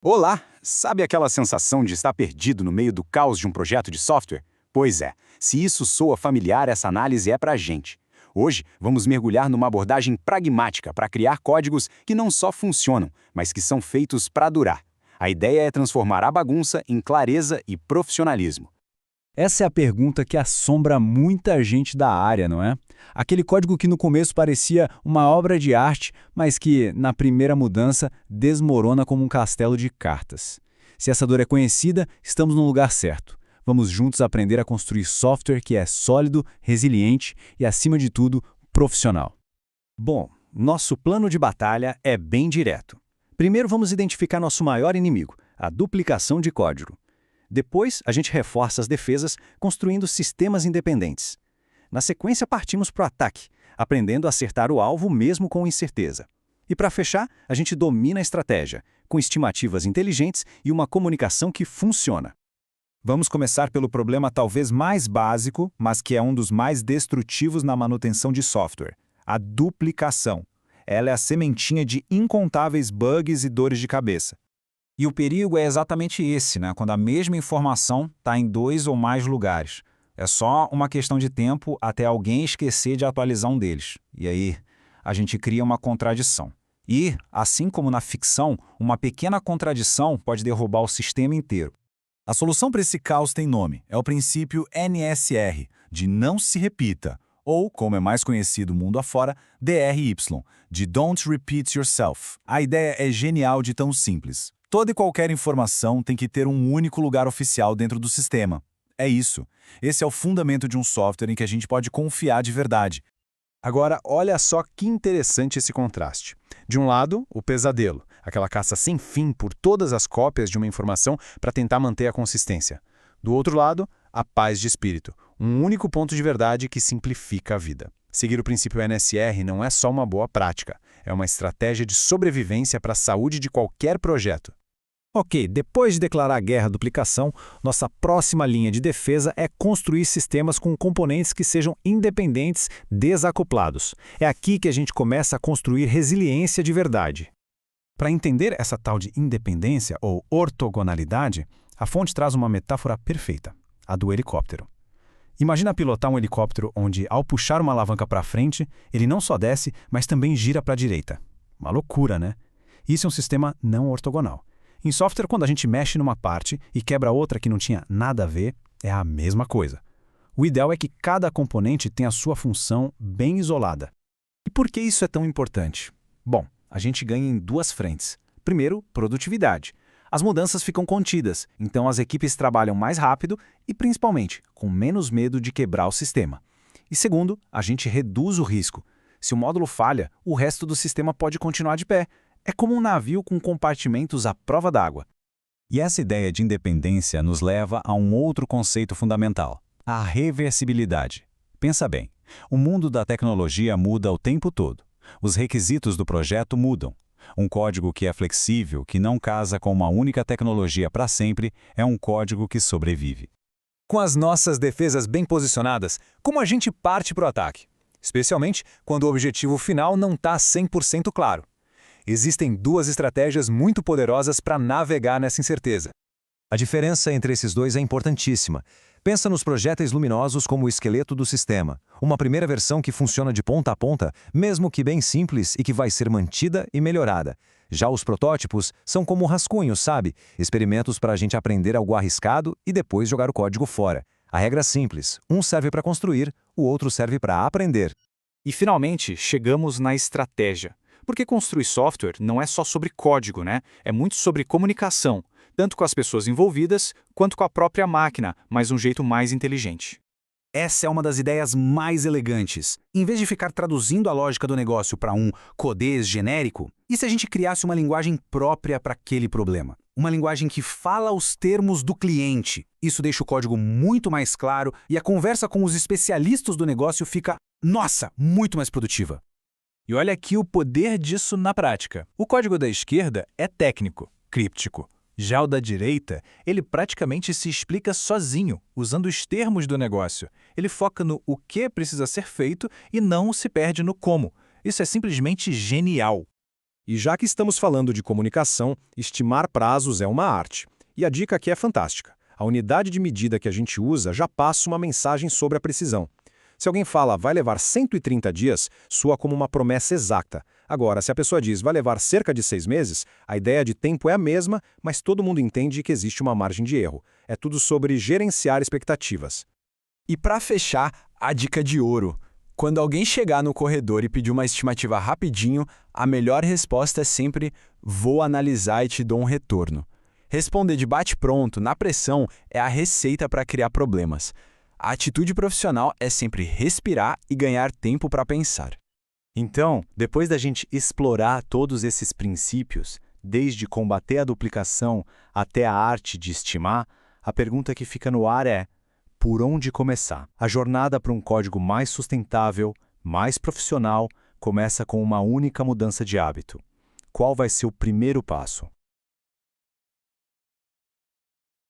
Olá! Sabe aquela sensação de estar perdido no meio do caos de um projeto de software? Pois é, se isso soa familiar, essa análise é pra gente. Hoje, vamos mergulhar numa abordagem pragmática para criar códigos que não só funcionam, mas que são feitos para durar. A ideia é transformar a bagunça em clareza e profissionalismo. Essa é a pergunta que assombra muita gente da área, não é? Aquele código que no começo parecia uma obra de arte, mas que, na primeira mudança, desmorona como um castelo de cartas. Se essa dor é conhecida, estamos no lugar certo. Vamos juntos aprender a construir software que é sólido, resiliente e, acima de tudo, profissional. Bom, nosso plano de batalha é bem direto. Primeiro vamos identificar nosso maior inimigo, a duplicação de código. Depois, a gente reforça as defesas construindo sistemas independentes. Na sequência, partimos para o ataque, aprendendo a acertar o alvo mesmo com incerteza. E para fechar, a gente domina a estratégia, com estimativas inteligentes e uma comunicação que funciona. Vamos começar pelo problema talvez mais básico, mas que é um dos mais destrutivos na manutenção de software: a duplicação. Ela é a sementinha de incontáveis bugs e dores de cabeça. E o perigo é exatamente esse, quando a mesma informação está em 2 ou mais lugares. É só uma questão de tempo até alguém esquecer de atualizar um deles. E aí, a gente cria uma contradição. E, assim como na ficção, uma pequena contradição pode derrubar o sistema inteiro. A solução para esse caos tem nome. É o princípio NSR, de não se repita. Ou, como é mais conhecido mundo afora, DRY, de Don't Repeat Yourself. A ideia é genial de tão simples. Toda e qualquer informação tem que ter um único lugar oficial dentro do sistema. É isso. Esse é o fundamento de um software em que a gente pode confiar de verdade. Agora, olha só que interessante esse contraste. De um lado, o pesadelo, aquela caça sem fim por todas as cópias de uma informação para tentar manter a consistência. Do outro lado, a paz de espírito, um único ponto de verdade que simplifica a vida. Seguir o princípio NSR não é só uma boa prática, é uma estratégia de sobrevivência para a saúde de qualquer projeto. Ok, depois de declarar a guerra à duplicação, nossa próxima linha de defesa é construir sistemas com componentes que sejam independentes, desacoplados. É aqui que a gente começa a construir resiliência de verdade. Para entender essa tal de independência ou ortogonalidade, a fonte traz uma metáfora perfeita, a do helicóptero. Imagina pilotar um helicóptero onde, ao puxar uma alavanca para frente, ele não só desce, mas também gira para a direita. Uma loucura, né? Isso é um sistema não ortogonal. Em software, quando a gente mexe numa parte e quebra outra que não tinha nada a ver, é a mesma coisa. O ideal é que cada componente tenha a sua função bem isolada. E por que isso é tão importante? Bom, a gente ganha em 2 frentes. Primeiro, produtividade. As mudanças ficam contidas, então as equipes trabalham mais rápido e, principalmente, com menos medo de quebrar o sistema. E segundo, a gente reduz o risco. Se o módulo falha, o resto do sistema pode continuar de pé. É como um navio com compartimentos à prova d'água. E essa ideia de independência nos leva a um outro conceito fundamental: a reversibilidade. Pensa bem, o mundo da tecnologia muda o tempo todo. Os requisitos do projeto mudam. Um código que é flexível, que não casa com uma única tecnologia para sempre, é um código que sobrevive. Com as nossas defesas bem posicionadas, como a gente parte para o ataque? Especialmente quando o objetivo final não está 100% claro. Existem 2 estratégias muito poderosas para navegar nessa incerteza. A diferença entre esses dois é importantíssima. Pensa nos projéteis luminosos como o esqueleto do sistema. Uma primeira versão que funciona de ponta a ponta, mesmo que bem simples e que vai ser mantida e melhorada. Já os protótipos são como rascunhos, sabe? Experimentos para a gente aprender algo arriscado e depois jogar o código fora. A regra é simples. Um serve para construir, o outro serve para aprender. E finalmente, chegamos na estratégia. Porque construir software não é só sobre código, É muito sobre comunicação, tanto com as pessoas envolvidas, quanto com a própria máquina, mas um jeito mais inteligente. Essa é uma das ideias mais elegantes. Em vez de ficar traduzindo a lógica do negócio para um codês genérico, e se a gente criasse uma linguagem própria para aquele problema? Uma linguagem que fala os termos do cliente. Isso deixa o código muito mais claro e a conversa com os especialistas do negócio fica, nossa, muito mais produtiva. E olha aqui o poder disso na prática. O código da esquerda é técnico, críptico. Já o da direita, ele praticamente se explica sozinho, usando os termos do negócio. Ele foca no o que precisa ser feito e não se perde no como. Isso é simplesmente genial. E já que estamos falando de comunicação, estimar prazos é uma arte. E a dica aqui é fantástica. A unidade de medida que a gente usa já passa uma mensagem sobre a precisão. Se alguém fala vai levar 130 dias, soa como uma promessa exata. Agora, se a pessoa diz vai levar cerca de 6 meses, a ideia de tempo é a mesma, mas todo mundo entende que existe uma margem de erro. É tudo sobre gerenciar expectativas. E para fechar, a dica de ouro. Quando alguém chegar no corredor e pedir uma estimativa rapidinho, a melhor resposta é sempre vou analisar e te dou um retorno. Responder de bate-pronto, na pressão, é a receita para criar problemas. A atitude profissional é sempre respirar e ganhar tempo para pensar. Então, depois da gente explorar todos esses princípios, desde combater a duplicação até a arte de estimar, a pergunta que fica no ar é: por onde começar? A jornada para um código mais sustentável, mais profissional, começa com uma única mudança de hábito. Qual vai ser o primeiro passo?